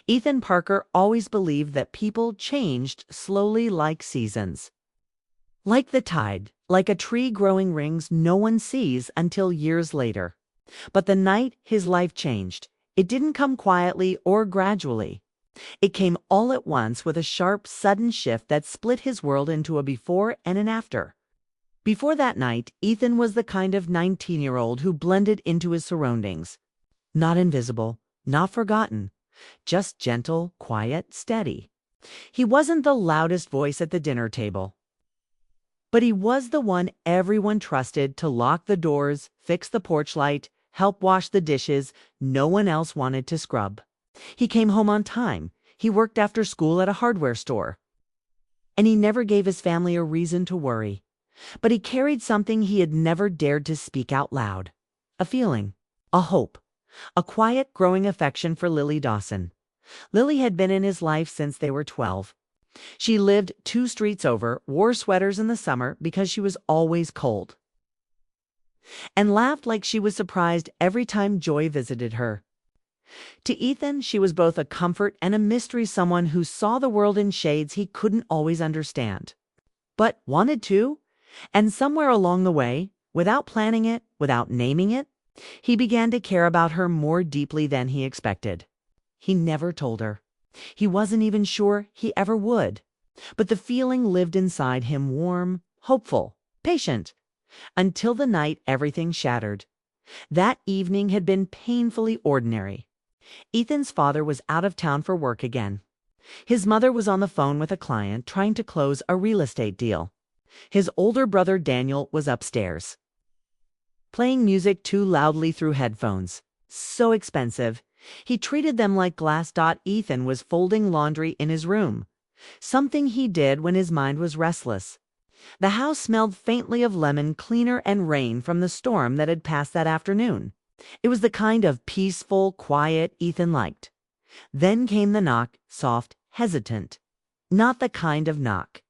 Ethan Parker always believed that people changed slowly like seasons. Like the tide, like a tree growing rings no one sees until years later. But the night his life changed, it didn't come quietly or gradually. It came all at once with a sharp, sudden shift that split his world into a before and an after. Before that night, Ethan was the kind of 19-year-old who blended into his surroundings. Not invisible, not forgotten, just gentle, quiet, steady. He wasn't the loudest voice at the dinner table, but he was the one everyone trusted to lock the doors, fix the porch light, help wash the dishes no one else wanted to scrub. He came home on time. He worked after school at a hardware store. And he never gave his family a reason to worry. But he carried something he had never dared to speak out loud. A feeling, a hope, a quiet, growing affection for Lily Dawson. Lily had been in his life since they were 12. She lived 2 streets over, wore sweaters in the summer because she was always cold, and laughed like she was surprised every time joy visited her. To Ethan, she was both a comfort and a mystery, someone who saw the world in shades he couldn't always understand, but wanted to. And somewhere along the way, without planning it, without naming it, he began to care about her more deeply than he expected. He never told her. He wasn't even sure he ever would. But the feeling lived inside him, warm, hopeful, patient, until the night everything shattered. That evening had been painfully ordinary. Ethan's father was out of town for work again. His mother was on the phone with a client trying to close a real estate deal. His older brother Daniel was upstairs, playing music too loudly through headphones. So expensive. He treated them like glass. Ethan was folding laundry in his room, something he did when his mind was restless. The house smelled faintly of lemon, cleaner, and rain from the storm that had passed that afternoon. It was the kind of peaceful, quiet Ethan liked. Then came the knock, soft, hesitant. Not the kind of knock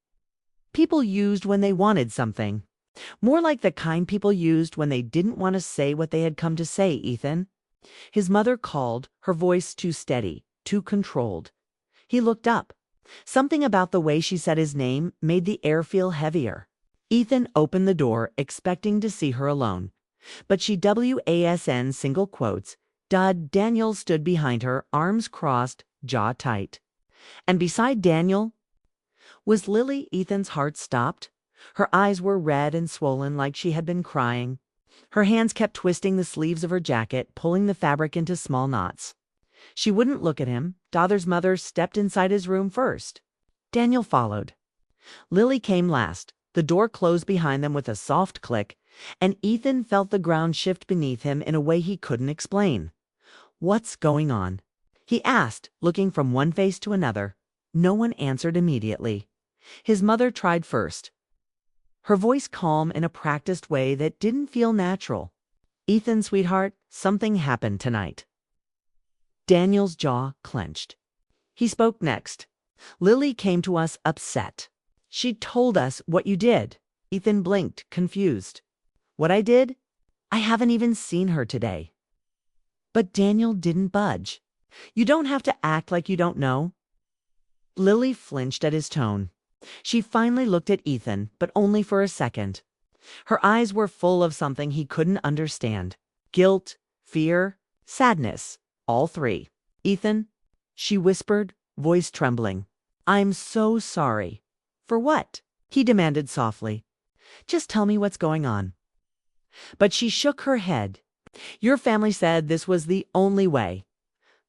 people used when they wanted something. More like the kind people used when they didn't want to say what they had come to say. Ethan. His mother called, her voice too steady, too controlled. He looked up. Something about the way she said his name made the air feel heavier. Ethan opened the door, expecting to see her alone. But she wasn't single quotes. Daniel stood behind her, arms crossed, jaw tight. And beside Daniel was Lily. Ethan's heart stopped. Her eyes were red and swollen like she had been crying. Her hands kept twisting the sleeves of her jacket, pulling the fabric into small knots. She wouldn't look at him. Daughter's mother stepped inside his room first. Daniel followed. Lily came last. The door closed behind them with a soft click, and Ethan felt the ground shift beneath him in a way he couldn't explain. "What's going on?" he asked, looking from one face to another. No one answered immediately. His mother tried first, her voice calm in a practiced way that didn't feel natural. "Ethan, sweetheart, something happened tonight." Daniel's jaw clenched. He spoke next. "Lily came to us upset. She told us what you did." Ethan blinked, confused. "What I did? I haven't even seen her today." But Daniel didn't budge. "You don't have to act like you don't know." Lily flinched at his tone. She finally looked at Ethan, but only for a second. Her eyes were full of something he couldn't understand. Guilt, fear, sadness, all 3. "Ethan," she whispered, voice trembling. "I'm so sorry." "For what?" he demanded softly. "Just tell me what's going on." But she shook her head. "Your family said this was the only way."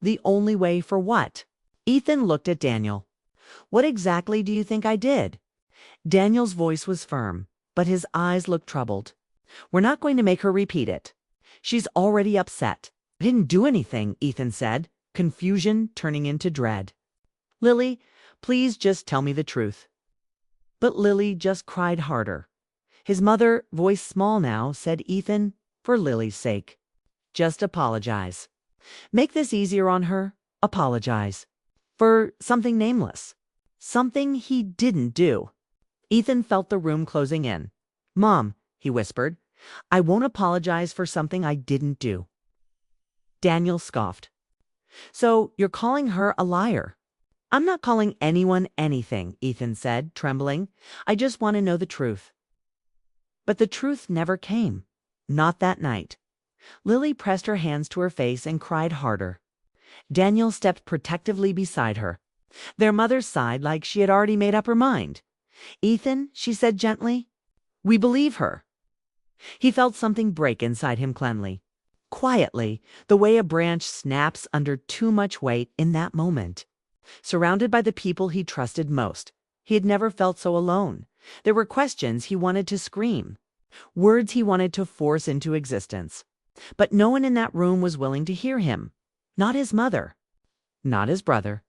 "The only way for what?" Ethan looked at Daniel. "What exactly do you think I did?" Daniel's voice was firm, but his eyes looked troubled. "We're not going to make her repeat it. She's already upset." "I didn't do anything," Ethan said, confusion turning into dread. "Lily, please just tell me the truth." But Lily just cried harder. His mother, voice small now, said, "Ethan, for Lily's sake, just apologize. Make this easier on her. Apologize. For something nameless. Something he didn't do." Ethan felt the room closing in. "Mom," he whispered, "I won't apologize for something I didn't do." Daniel scoffed. So you're calling her a liar? I'm not calling anyone anything, Ethan said, trembling. I just want to know the truth. But the truth never came. Not that night. Lily pressed her hands to her face and cried harder. Daniel stepped protectively beside her. Their mother sighed like she had already made up her mind. Ethan, she said gently, we believe her. He felt something break inside him cleanly. Quietly, the way a branch snaps under too much weight in that moment. Surrounded by the people he trusted most, he had never felt so alone. There were questions he wanted to scream, words he wanted to force into existence. But no one in that room was willing to hear him. Not his mother. Not his brother.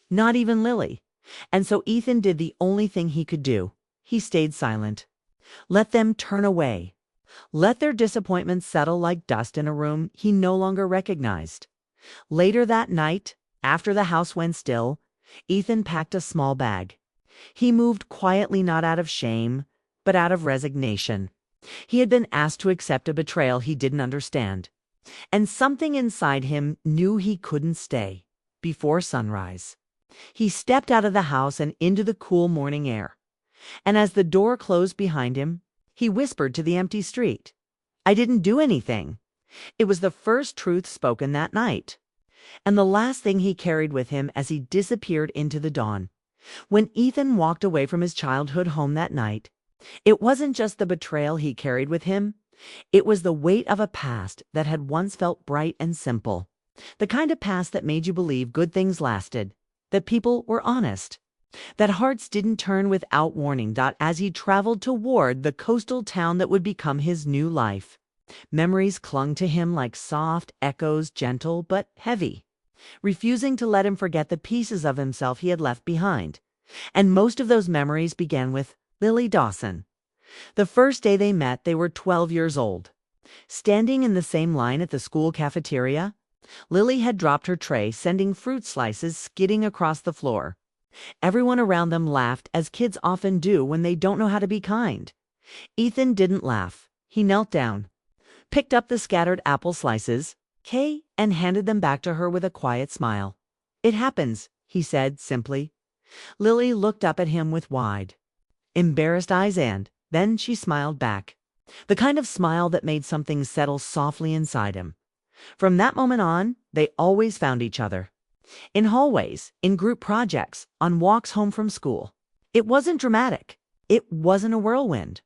Not even Lily. And so Ethan did the only thing he could do. He stayed silent. Let them turn away. Let their disappointment settle like dust in a room he no longer recognized. Later that night, after the house went still, Ethan packed a small bag. He moved quietly, not out of shame, but out of resignation. He had been asked to accept a betrayal he didn't understand. And something inside him knew he couldn't stay. Before sunrise, he stepped out of the house and into the cool morning air. And as the door closed behind him, he whispered to the empty street, I didn't do anything. It was the first truth spoken that night. And the last thing he carried with him as he disappeared into the dawn. When Ethan walked away from his childhood home that night, it wasn't just the betrayal he carried with him. It was the weight of a past that had once felt bright and simple. The kind of past that made you believe good things lasted, that people were honest, that hearts didn't turn without warning. As he traveled toward the coastal town that would become his new life, memories clung to him like soft echoes, gentle but heavy, refusing to let him forget the pieces of himself he had left behind. And most of those memories began with Lily Dawson. The first day they met, they were 12 years old. Standing in the same line at the school cafeteria, Lily had dropped her tray, sending fruit slices skidding across the floor. Everyone around them laughed, as kids often do when they don't know how to be kind. Ethan didn't laugh. He knelt down, picked up the scattered apple slices, and handed them back to her with a quiet smile. It happens, he said simply. Lily looked up at him with wide, embarrassed eyes, and then she smiled back. The kind of smile that made something settle softly inside him. From that moment on, they always found each other. In hallways, in group projects, on walks home from school. It wasn't dramatic. It wasn't a whirlwind.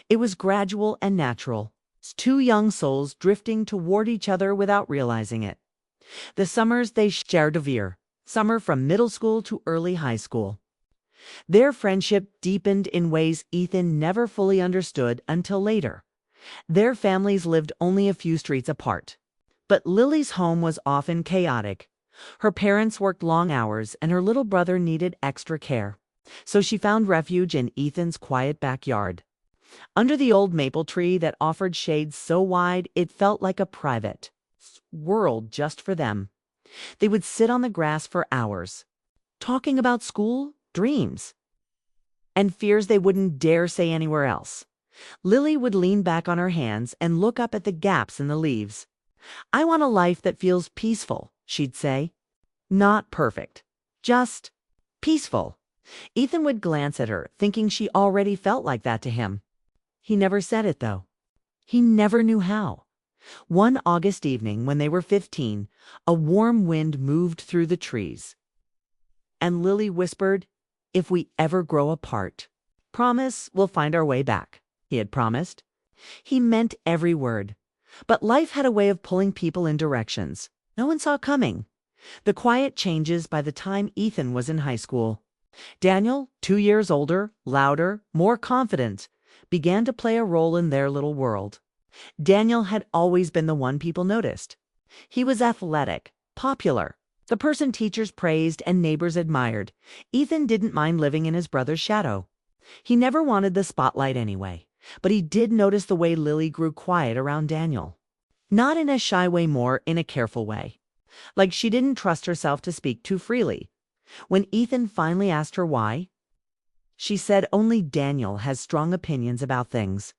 It was gradual and natural. Two young souls drifting toward each other without realizing it. The summers they shared a veer, summer from middle school to early high school. Their friendship deepened in ways Ethan never fully understood until later. Their families lived only a few streets apart. But Lily's home was often chaotic. Her parents worked long hours, and her little brother needed extra care. So she found refuge in Ethan's quiet backyard. Under the old maple tree that offered shade so wide it felt like a private world just for them. They would sit on the grass for hours, talking about school, dreams, and fears they wouldn't dare say anywhere else. Lily would lean back on her hands and look up at the gaps in the leaves. I want a life that feels peaceful, she'd say. Not perfect, just peaceful. Ethan would glance at her, thinking she already felt like that to him. He never said it, though. He never knew how. One August evening, when they were 15, a warm wind moved through the trees. And Lily whispered, if we ever grow apart, promise we'll find our way back, he had promised. He meant every word. But life had a way of pulling people in directions no one saw coming. The quiet changes by the time Ethan was in high school. Daniel, 2 years older, louder, more confident, began to play a role in their little world. Daniel had always been the one people noticed. He was athletic, popular, the person teachers praised and neighbors admired. Ethan didn't mind living in his brother's shadow. He never wanted the spotlight anyway, but he did notice the way Lily grew quiet around Daniel. Not in a shy way, more in a careful way. Like she didn't trust herself to speak too freely. When Ethan finally asked her why, she said only Daniel has strong opinions about things.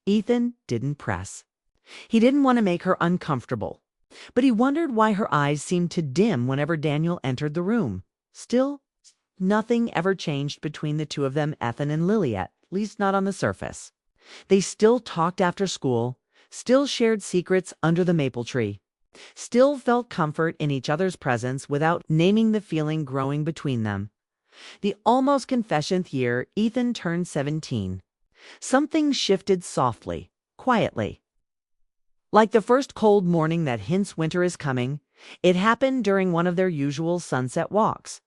Ethan didn't press. He didn't want to make her uncomfortable. But he wondered why her eyes seemed to dim whenever Daniel entered the room. Still, nothing ever changed between the two of them, Ethan and Lily, at least not on the surface. They still talked after school, still shared secrets under the maple tree, still felt comfort in each other's presence without naming the feeling growing between them. The almost confessionth year, Ethan turned 17. Something shifted softly, quietly. Like the first cold morning that hints winter is coming, it happened during one of their usual sunset walks.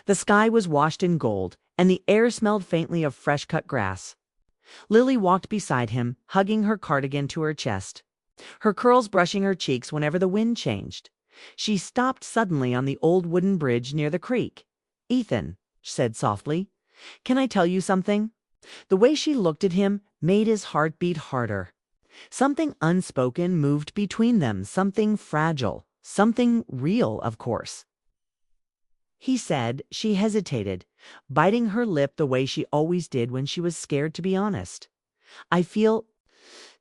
The sky was washed in gold, and the air smelled faintly of fresh-cut grass. Lily walked beside him, hugging her cardigan to her chest, her curls brushing her cheeks whenever the wind changed. She stopped suddenly on the old wooden bridge near the creek. "Ethan," she said softly, "can I tell you something?" The way she looked at him made his heart beat harder. Something unspoken moved between them, something fragile, something real, of course. He said. She hesitated, biting her lip the way she always did when she was scared to be honest. "I feel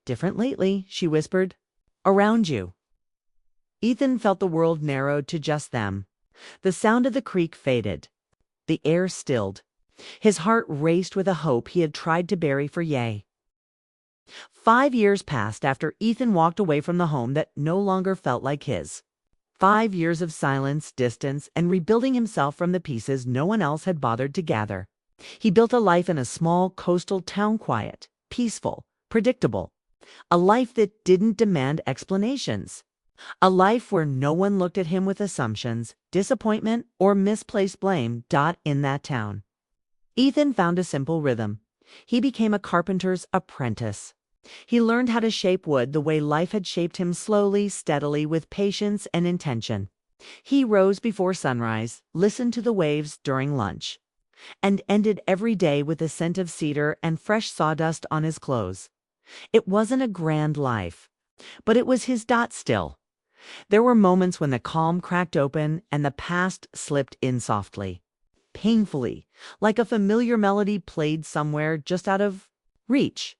different lately," she whispered. "Around you." Ethan felt the world narrowed to just them. The sound of the creek faded. The air stilled. His heart raced with a hope he had tried to bury for 5 years passed after Ethan walked away from the home that no longer felt like his. 5 years of silence, distance, and rebuilding himself from the pieces no one else had bothered to gather. He built a life in a small coastal town, quiet, peaceful, predictable. A life that didn't demand explanations. A life where no one looked at him with assumptions, disappointment, or misplaced blame. In that town, Ethan found a simple rhythm. He became a carpenter's apprentice. He learned how to shape wood the way life had shaped him, slowly, steadily, with patience and intention. He rose before sunrise, listened to the waves during lunch, and ended every day with a scent of cedar and fresh sawdust on his clothes. It wasn't a grand life, but it was his still. There were moments when the calm cracked open and the past slipped in softly, painfully, like a familiar melody played somewhere just out of reach.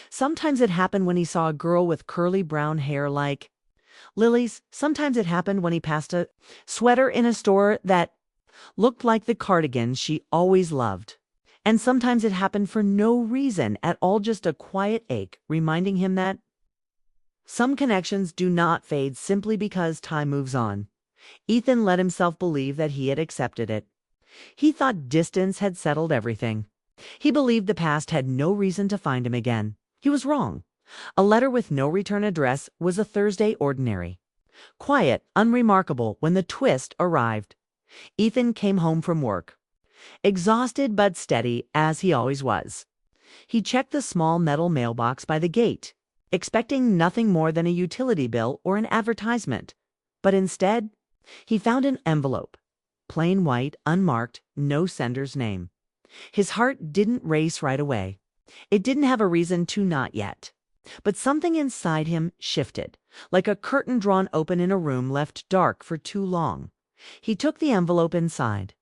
Sometimes it happened when he saw a girl with curly brown hair like Lily's. Sometimes it happened when he passed a sweater in a store that looked like the cardigan she always loved. And sometimes it happened for no reason at all, just a quiet ache, reminding him that some connections do not fade simply because time moves on. Ethan let himself believe that he had accepted it. He thought distance had settled everything. He believed the past had no reason to find him again. He was wrong. A letter with no return address was a Thursday ordinary. Quiet, unremarkable when the twist arrived. Ethan came home from work, exhausted but steady as he always was. He checked the small metal mailbox by the gate, expecting nothing more than a utility bill or an advertisement. But instead, he found an envelope. Plain white, unmarked, no sender's name. His heart didn't race right away. It didn't have a reason to, not yet. But something inside him shifted, like a curtain drawn open in a room left dark for too long. He took the envelope inside,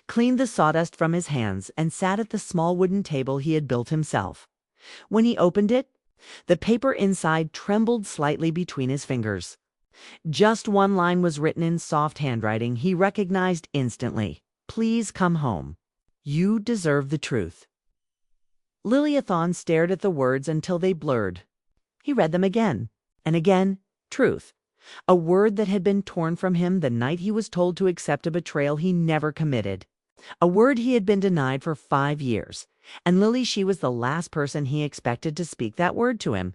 cleaned the sawdust from his hands, and sat at the small wooden table he had built himself. When he opened it, the paper inside trembled slightly between his fingers. Just one line was written in soft handwriting he recognized instantly. "Please come home. You deserve the truth." Liliathon stared at the words until they blurred. He read them again, and again. Truth. A word that had been torn from him the night he was told to accept a betrayal he never committed. A word he had been denied for 5 years. And Lily, she was the last person he expected to speak that word to him.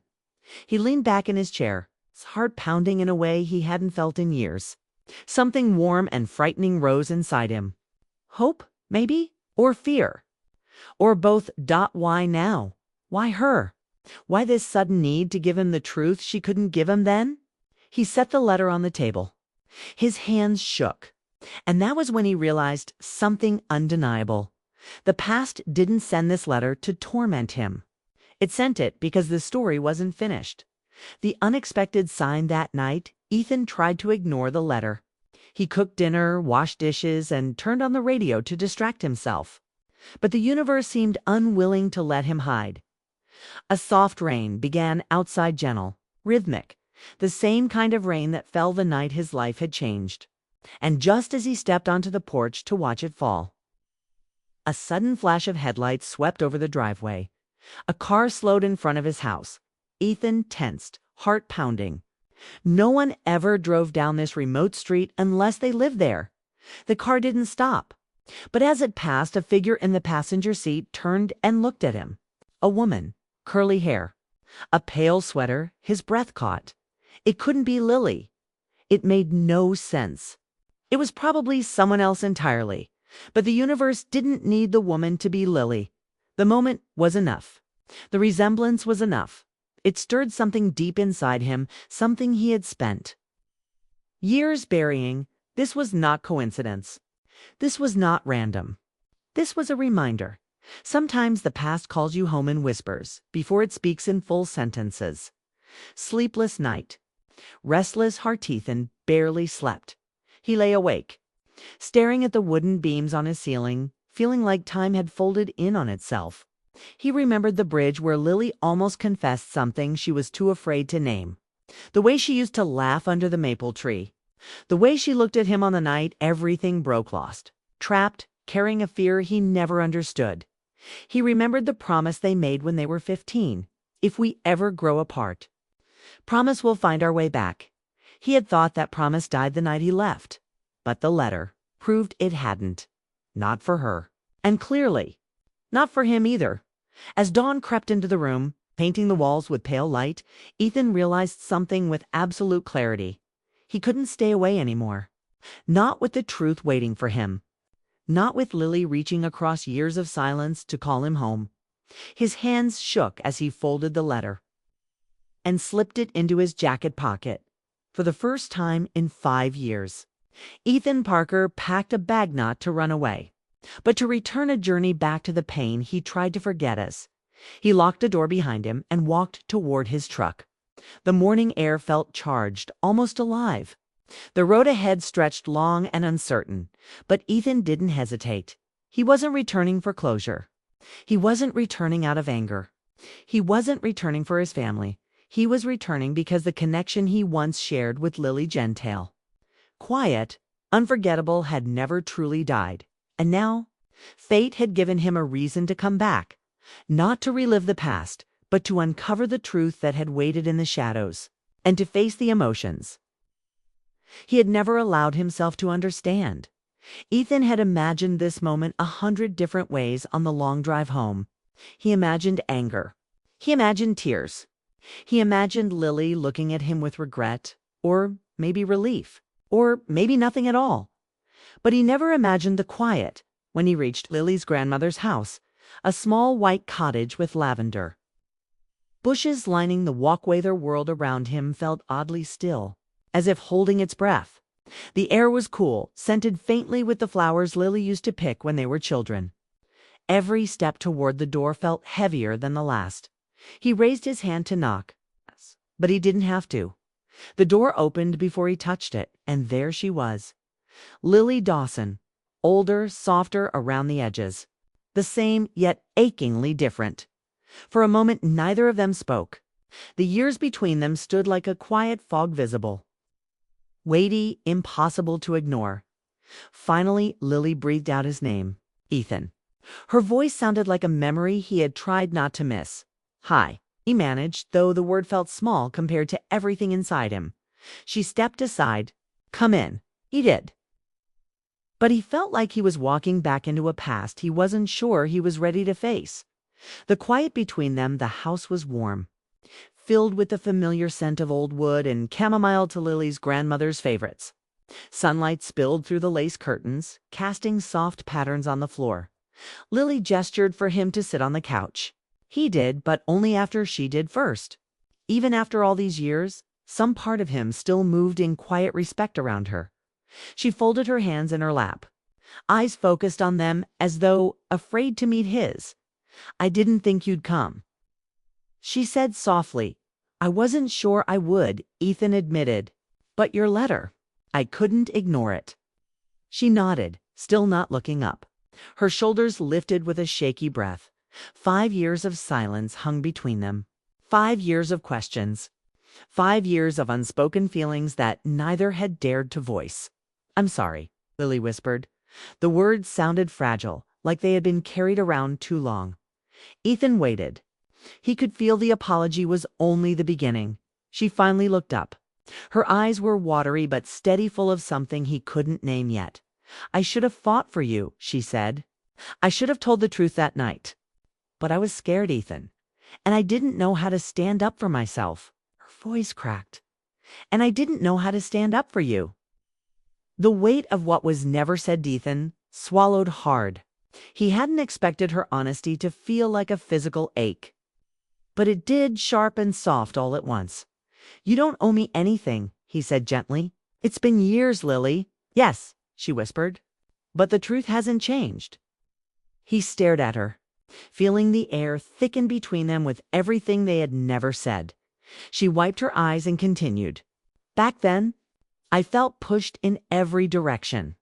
He leaned back in his chair, his heart pounding in a way he hadn't felt in years. Something warm and frightening rose inside him. Hope, maybe? Or fear? Or both. Why now? Why her? Why this sudden need to give him the truth she couldn't give him then? He set the letter on the table. His hands shook. And that was when he realized something undeniable. The past didn't send this letter to torment him. It sent it because the story wasn't finished. The unexpected sign that night, Ethan tried to ignore the letter. He cooked dinner, washed dishes, and turned on the radio to distract himself. But the universe seemed unwilling to let him hide. A soft rain began outside, gentle, rhythmic, The same kind of rain that fell the night his life had changed. And just as he stepped onto the porch to watch it fall, a sudden flash of headlights swept over the driveway. A car slowed in front of his house. Ethan tensed, heart pounding. No one ever drove down this remote street unless they lived there. The car didn't stop. But as it passed, a figure in the passenger seat turned and looked at him. A woman, curly hair, a pale sweater, his breath caught. It couldn't be Lily. It made no sense. It was probably someone else entirely. But the universe didn't need the woman to be Lily. The moment was enough. The resemblance was enough. It stirred something deep inside him, something he had spent years burying. This was not coincidence. This was not random. This was a reminder. Sometimes the past calls you home in whispers, before it speaks in full sentences. Sleepless night. Restless heart. Ethan barely slept. He lay awake, staring at the wooden beams on his ceiling, feeling like time had folded in on itself. He remembered the bridge where Lily almost confessed something she was too afraid to name. The way she used to laugh under the maple tree. The way she looked at him on the night everything broke lost. Trapped, carrying a fear he never understood. He remembered the promise they made when they were 15. If we ever grow apart. Promise we'll find our way back. He had thought that promise died the night he left. But the letter proved it hadn't. Not for her. And clearly, not for him either. As dawn crept into the room, painting the walls with pale light, Ethan realized something with absolute clarity. He couldn't stay away anymore. Not with the truth waiting for him. Not with Lily reaching across years of silence to call him home. His hands shook as he folded the letter and slipped it into his jacket pocket. For the first time in 5 years, Ethan Parker packed a bag not to run away, but to return a journey back to the pain he tried to forget as. He locked the door behind him and walked toward his truck. The morning air felt charged, almost alive. The road ahead stretched long and uncertain, but Ethan didn't hesitate. He wasn't returning for closure. He wasn't returning out of anger. He wasn't returning for his family. He was returning because the connection he once shared with Lily Gentile, quiet, unforgettable, had never truly died. And now, fate had given him a reason to come back, not to relive the past, but to uncover the truth that had waited in the shadows, and to face the emotions he had never allowed himself to understand. Ethan had imagined this moment 100 different ways on the long drive home. He imagined anger. He imagined tears. He imagined Lily looking at him with regret, or maybe relief, or maybe nothing at all. But he never imagined the quiet when he reached Lily's grandmother's house, a small white cottage with lavender bushes lining the walkway. Their world around him felt oddly still, as if holding its breath. The air was cool, scented faintly with the flowers Lily used to pick when they were children. Every step toward the door felt heavier than the last. He raised his hand to knock, but he didn't have to. The door opened before he touched it, and there she was. Lily Dawson, older, softer around the edges. The same, yet achingly different. For a moment, neither of them spoke. The years between them stood like a quiet fog, visible, weighty, impossible to ignore. Finally, Lily breathed out his name, Ethan. Her voice sounded like a memory he had tried not to miss. "Hi," he managed, though the word felt small compared to everything inside him. She stepped aside. "Come in." He did. But he felt like he was walking back into a past he wasn't sure he was ready to face. The quiet between them, the house was warm, filled with the familiar scent of old wood and chamomile, to Lily's grandmother's favorites. Sunlight spilled through the lace curtains, casting soft patterns on the floor. Lily gestured for him to sit on the couch. He did, but only after she did first. Even after all these years, some part of him still moved in quiet respect around her. She folded her hands in her lap, eyes focused on them as though afraid to meet his. "I didn't think you'd come," she said softly. "I wasn't sure I would," Ethan admitted. "But your letter, I couldn't ignore it." She nodded, still not looking up. Her shoulders lifted with a shaky breath. 5 years of silence hung between them. 5 years of questions. 5 years of unspoken feelings that neither had dared to voice. "I'm sorry," Lily whispered. The words sounded fragile, like they had been carried around too long. Ethan waited. He could feel the apology was only the beginning. She finally looked up. Her eyes were watery but steady, full of something he couldn't name yet. "I should have fought for you," she said. "I should have told the truth that night. But I was scared, Ethan. And I didn't know how to stand up for myself." Her voice cracked. "And I didn't know how to stand up for you." The weight of what was never said to Ethan swallowed hard. He hadn't expected her honesty to feel like a physical ache. But it did, sharp and soft all at once. "You don't owe me anything," he said gently. "It's been years, Lily." "Yes," she whispered. "But the truth hasn't changed." He stared at her, feeling the air thicken between them with everything they had never said. She wiped her eyes and continued. "Back then, I felt pushed in every direction.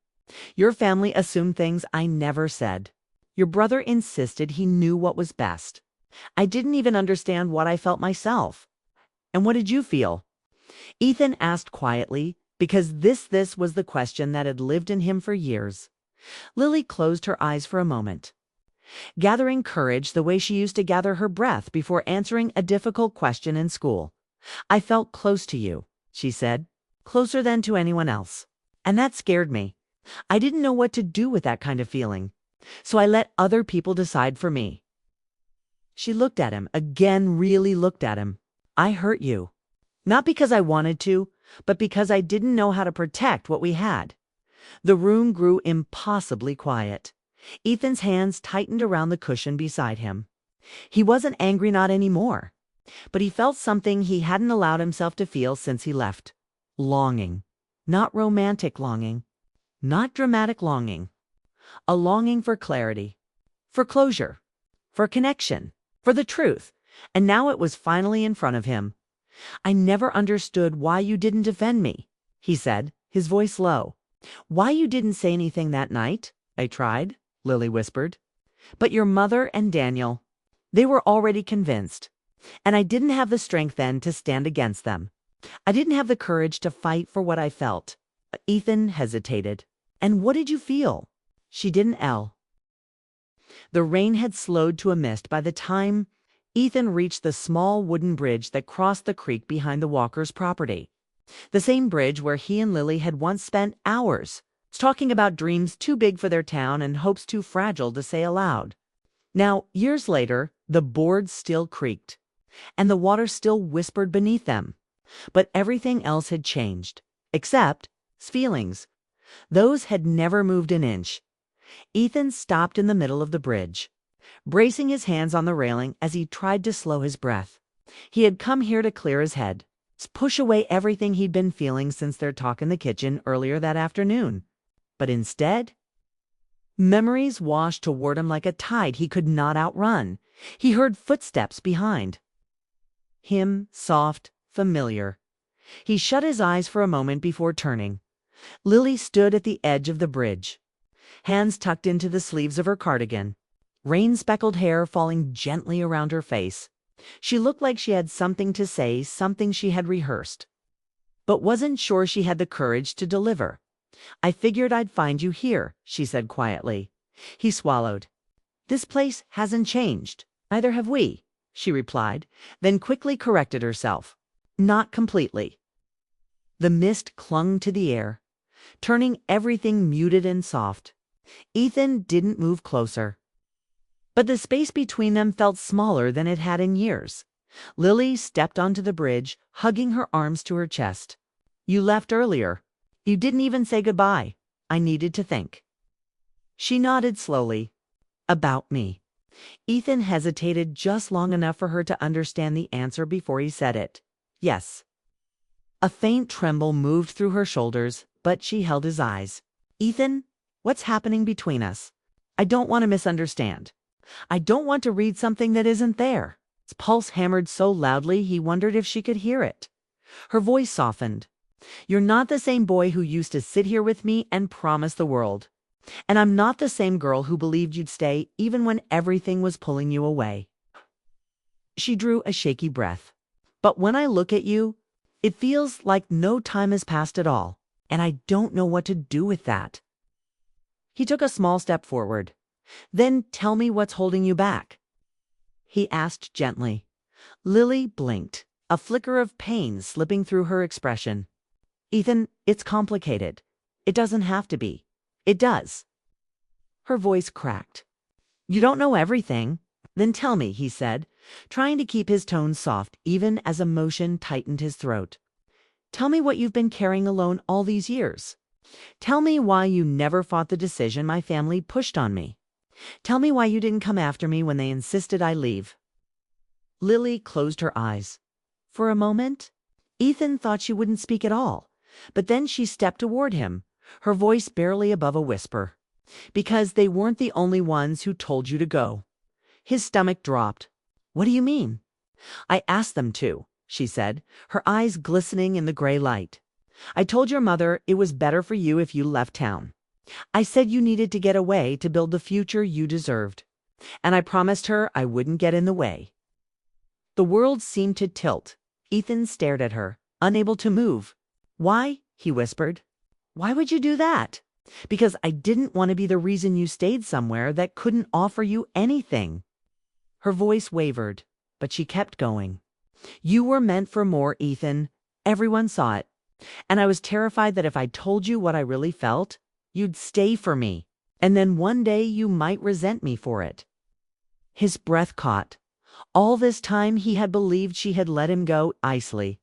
Your family assumed things I never said. Your brother insisted he knew what was best. I didn't even understand what I felt myself." "And what did you feel?" Ethan asked quietly, because this was the question that had lived in him for years. Lily closed her eyes for a moment, gathering courage the way she used to gather her breath before answering a difficult question in school. "I felt close to you," she said, "closer than to anyone else. And that scared me. I didn't know what to do with that kind of feeling. So I let other people decide for me." She looked at him, again really looked at him. "I hurt you. Not because I wanted to, but because I didn't know how to protect what we had." The room grew impossibly quiet. Ethan's hands tightened around the cushion beside him. He wasn't angry, not anymore. But he felt something he hadn't allowed himself to feel since he left. Longing. Not romantic longing. Not dramatic longing. A longing for clarity. For closure. For connection. For the truth. And now it was finally in front of him. "I never understood why you didn't defend me," he said, his voice low. "Why you didn't say anything that night." "I tried," Lily whispered. "But your mother and Daniel, they were already convinced. And I didn't have the strength then to stand against them. I didn't have the courage to fight for what I felt." Ethan hesitated. "And what did you feel?" She didn't ell. The rain had slowed to a mist by the time Ethan reached the small wooden bridge that crossed the creek behind the Walkers' property. The same bridge where he and Lily had once spent hours talking about dreams too big for their town and hopes too fragile to say aloud. Now, years later, the boards still creaked, and the water still whispered beneath them. But everything else had changed, except his feelings. Those had never moved an inch. Ethan stopped in the middle of the bridge, bracing his hands on the railing as he tried to slow his breath. He had come here to clear his head, push away everything he'd been feeling since their talk in the kitchen earlier that afternoon. But instead, memories washed toward him like a tide he could not outrun. He heard footsteps behind him, soft, familiar. He shut his eyes for a moment before turning. Lily stood at the edge of the bridge, hands tucked into the sleeves of her cardigan, rain-speckled hair falling gently around her face. She looked like she had something to say, something she had rehearsed, but wasn't sure she had the courage to deliver. "I figured I'd find you here," she said quietly. He swallowed. "This place hasn't changed. Neither have we," she replied, then quickly corrected herself. "Not completely." The mist clung to the air, turning everything muted and soft. Ethan didn't move closer, but the space between them felt smaller than it had in years. Lily stepped onto the bridge, hugging her arms to her chest. "You left earlier. You didn't even say goodbye. I needed to think." She nodded slowly. "About me." Ethan hesitated just long enough for her to understand the answer before he said it. "Yes." A faint tremble moved through her shoulders, but she held his eyes. "Ethan, what's happening between us? I don't want to misunderstand. I don't want to read something that isn't there." His pulse hammered so loudly he wondered if she could hear it. Her voice softened. "You're not the same boy who used to sit here with me and promise the world. And I'm not the same girl who believed you'd stay even when everything was pulling you away." She drew a shaky breath. "But when I look at you, It feels like no time has passed at all, and I don't know what to do with that." He took a small step forward. "Then tell me what's holding you back," he asked gently. Lily blinked, a flicker of pain slipping through her expression. "Ethan, it's complicated. It doesn't have to be. It does." Her voice cracked. "You don't know everything. Then tell me," he said, trying to keep his tone soft even as emotion tightened his throat. "Tell me what you've been carrying alone all these years. Tell me why you never fought the decision my family pushed on me. Tell me why you didn't come after me when they insisted I leave." Lily closed her eyes. For a moment, Ethan thought she wouldn't speak at all, but then she stepped toward him, her voice barely above a whisper. "Because they weren't the only ones who told you to go." His stomach dropped. "What do you mean?" "I asked them to," she said, her eyes glistening in the gray light. "I told your mother it was better for you if you left town. I said you needed to get away to build the future you deserved. And I promised her I wouldn't get in the way." The world seemed to tilt. Ethan stared at her, unable to move. "Why?" he whispered. "Why would you do that?" "Because I didn't want to be the reason you stayed somewhere that couldn't offer you anything." Her voice wavered, but she kept going. "You were meant for more, Ethan. Everyone saw it. And I was terrified that if I told you what I really felt, you'd stay for me. And then one day you might resent me for it." His breath caught. All this time he had believed she had let him go icily,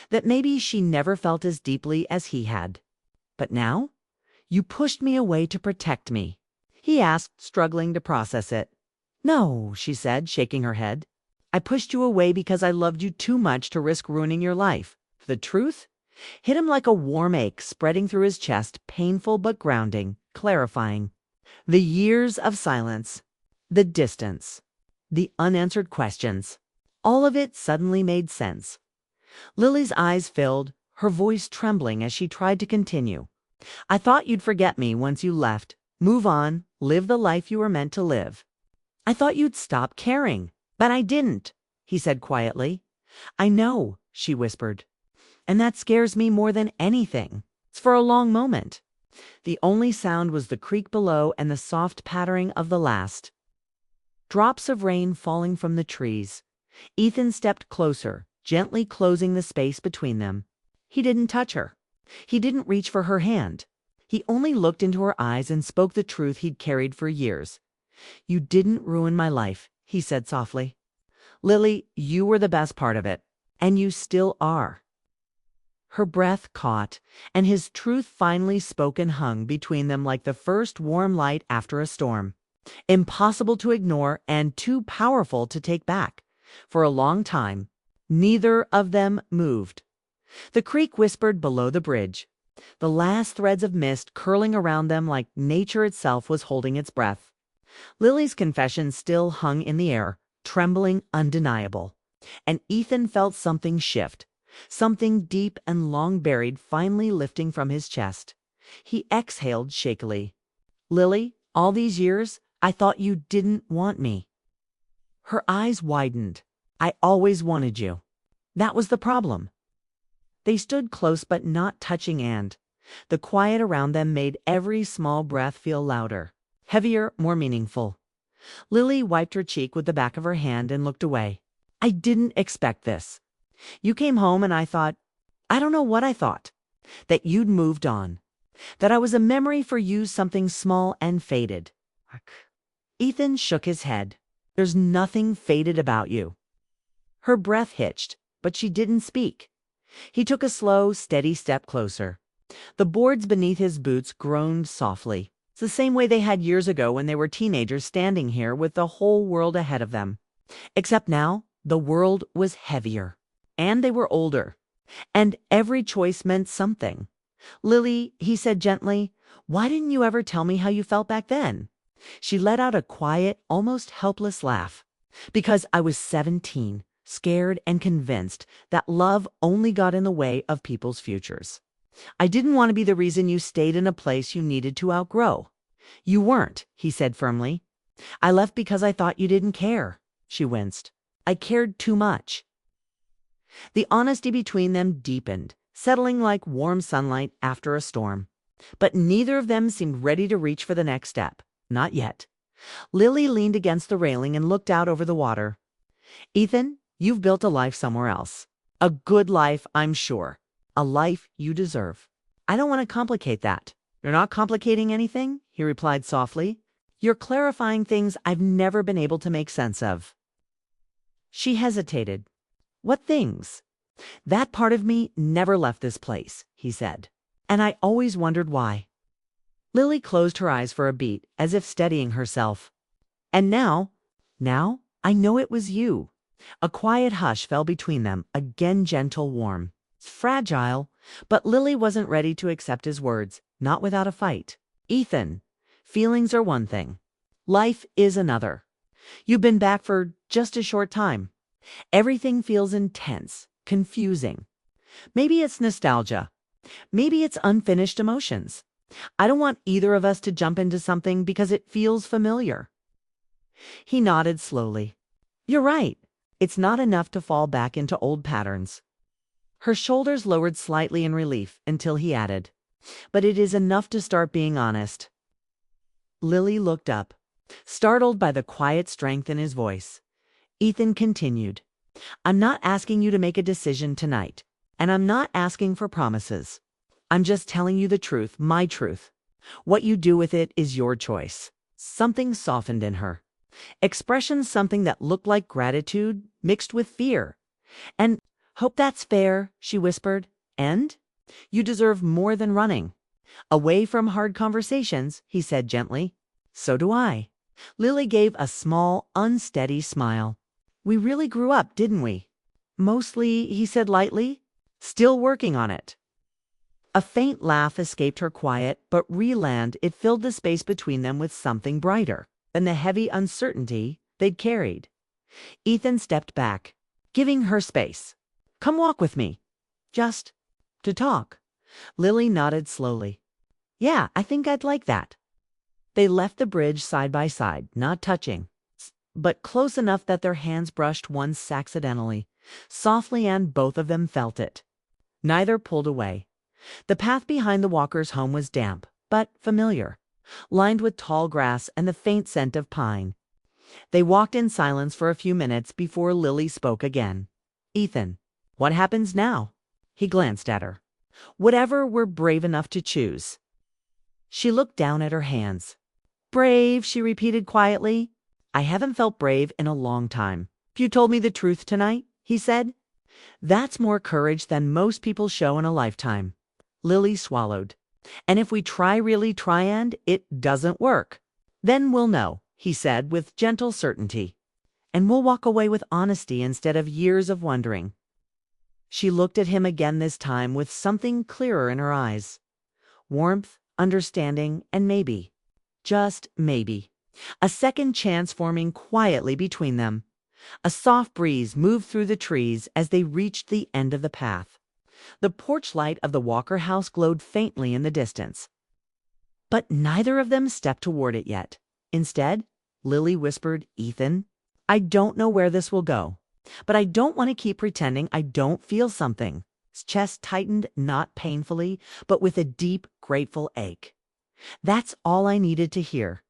that maybe she never felt as deeply as he had. But now? "You pushed me away to protect me," he asked, struggling to process it. "No," she said, shaking her head. "I pushed you away because I loved you too much to risk ruining your life." The truth hit him like a warm ache spreading through his chest, painful but grounding, clarifying. The years of silence, the distance, the unanswered questions, all of it suddenly made sense. Lily's eyes filled, her voice trembling as she tried to continue. "I thought you'd forget me once you left, move on, live the life you were meant to live. I thought you'd stop caring, but I didn't," he said quietly. "I know," she whispered. "And that scares me more than anything." For a long moment, the only sound was the creak below and the soft pattering of the last drops of rain falling from the trees. Ethan stepped closer, gently closing the space between them. He didn't touch her. He didn't reach for her hand. He only looked into her eyes and spoke the truth he'd carried for years. "You didn't ruin my life," he said softly. "Lily, you were the best part of it, and you still are." Her breath caught, and his truth finally spoken hung between them like the first warm light after a storm. Impossible to ignore and too powerful to take back. For a long time, neither of them moved. The creek whispered below the bridge, the last threads of mist curling around them like nature itself was holding its breath. Lily's confession still hung in the air, trembling undeniable. And Ethan felt something shift, something deep and long buried finally lifting from his chest. He exhaled shakily. "Lily, all these years, I thought you didn't want me." Her eyes widened. "I always wanted you. That was the problem." They stood close but not touching, and the quiet around them made every small breath feel louder, heavier, more meaningful. Lily wiped her cheek with the back of her hand and looked away. "I didn't expect this. You came home and I thought, I don't know what I thought, that you'd moved on, that I was a memory for you, something small and faded." Ethan shook his head. "There's nothing faded about you." Her breath hitched, but she didn't speak. He took a slow, steady step closer. The boards beneath his boots groaned softly. It's the same way they had years ago when they were teenagers standing here with the whole world ahead of them. Except now, the world was heavier. And they were older. And every choice meant something. "Lily," he said gently, "why didn't you ever tell me how you felt back then?" She let out a quiet, almost helpless laugh. "Because I was 17, scared and convinced that love only got in the way of people's futures. I didn't want to be the reason you stayed in a place you needed to outgrow." "You weren't," he said firmly. "I left because I thought you didn't care." She winced. "I cared too much." The honesty between them deepened, settling like warm sunlight after a storm. But neither of them seemed ready to reach for the next step. Not yet. Lily leaned against the railing and looked out over the water. Ethan, you've built a life somewhere else. A good life, I'm sure. A life you deserve. I don't want to complicate that. You're not complicating anything, he replied softly. You're clarifying things I've never been able to make sense of. She hesitated. What things? That part of me never left this place, he said. And I always wondered why. Lily closed her eyes for a beat, as if steadying herself. And now, I know it was you. A quiet hush fell between them, again gentle, warm. Fragile, but Lily wasn't ready to accept his words, not without a fight. Ethan, feelings are one thing. Life is another. You've been back for just a short time. Everything feels intense, confusing. Maybe it's nostalgia. Maybe it's unfinished emotions. I don't want either of us to jump into something because it feels familiar. He nodded slowly. You're right. It's not enough to fall back into old patterns. Her shoulders lowered slightly in relief until he added, but it is enough to start being honest. Lily looked up, startled by the quiet strength in his voice. Ethan continued, I'm not asking you to make a decision tonight, and I'm not asking for promises. I'm just telling you the truth, my truth. What you do with it is your choice. Something softened in her. Expression something that looked like gratitude mixed with fear. And hope that's fair, she whispered. And you deserve more than running. Away from hard conversations, he said gently. So do I. Lily gave a small, unsteady smile. We really grew up, didn't we? Mostly, he said lightly. Still working on it. A faint laugh escaped her quiet, but re-land it filled the space between them with something brighter than the heavy uncertainty they'd carried. Ethan stepped back, giving her space. Come walk with me. Just to talk. Lily nodded slowly. Yeah, I think I'd like that. They left the bridge side by side, not touching, but close enough that their hands brushed once accidentally, softly, and both of them felt it. Neither pulled away. The path behind the walker's home was damp, but familiar, lined with tall grass and the faint scent of pine. They walked in silence for a few minutes before Lily spoke again. Ethan, what happens now? He glanced at her. Whatever we're brave enough to choose. She looked down at her hands. Brave, she repeated quietly. I haven't felt brave in a long time. If you told me the truth tonight, he said. That's more courage than most people show in a lifetime. Lily swallowed. And if we really try and it doesn't work, then we'll know, he said with gentle certainty. And we'll walk away with honesty instead of years of wondering. She looked at him again, this time with something clearer in her eyes. Warmth, understanding, and maybe, just maybe, a second chance forming quietly between them. A soft breeze moved through the trees as they reached the end of the path. The porch light of the Walker house glowed faintly in the distance. But neither of them stepped toward it yet. Instead, Lily whispered, Ethan, I don't know where this will go, but I don't want to keep pretending I don't feel something. His chest tightened, not painfully, but with a deep, grateful ache. That's all I needed to hear.